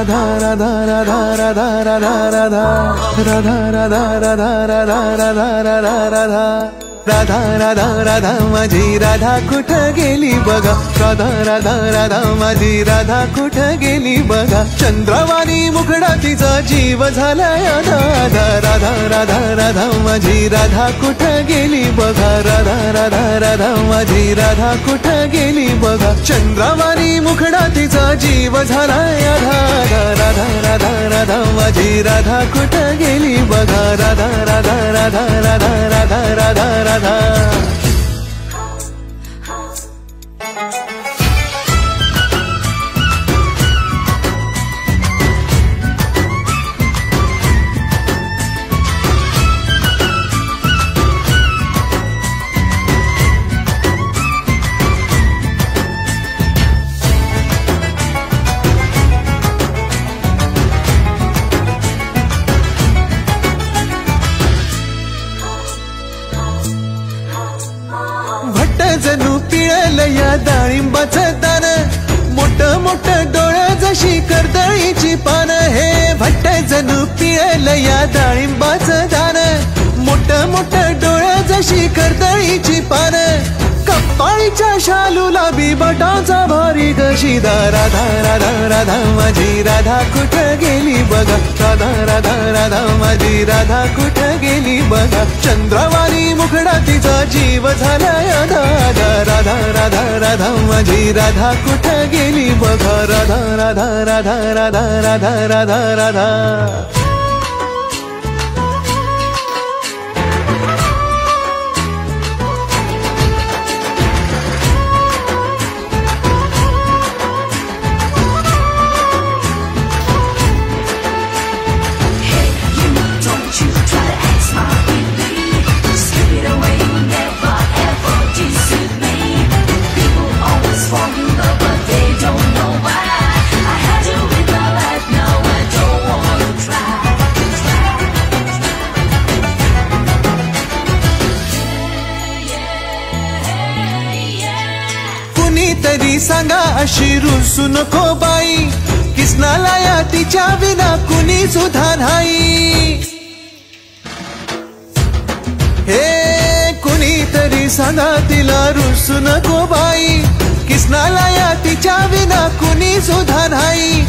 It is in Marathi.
राधा राधा राधा राधा राधा राधा राधा राधा राधा राधा राधा राधा राधा राधा राधा राधा माझी राधा कुठं गेली बघा राधा राधा राधा माझी राधा कुठं गेली बघा चंद्रवाणी मुखडा तिचा जीव झालाय राधा राधा राधा राधा माझी राधा कुठं गेली बघा राधा राधा राधा माझी राधा कुठं गेली बघा चंद्रवाणी मुखडा तिचा जीव झालाय राधा राधा राधा राधा माझी राधा कुठं गेली बघा राधा राधा राधा राधा राधा राधा राधा जणू पिळलं या डाळिंबाचं दान मोठ मोठ डोळं जशी कर्दळीची पान हे भट्ट जणू पिळलं या डाळिंबाचं दान मोठ मोठ डोळं जशी कर्दळीची पान कपाळीच्या शालूला बिबटाचा भारी गशीदा राधा राधा राधा माझी राधा कुठं गेली बघा राधा राधा राधा माझी राधा कुठं गेली बघा चंद्रवाणी मुखडा तिचा जीव झालाय राधा राधा राधा राधा माझी राधा कुठं गेली बघा राधा राधा राधा राधा राधा राधा राधा तरी सांगा अशी रुसू नको बाई किसनाला या तिच्या विना कुणी सुद्धा नाही हे कुणी तरी सांगा तिला रुसू नको बाई किसनाला या तिच्या विना कुणी सुद्धा नाही।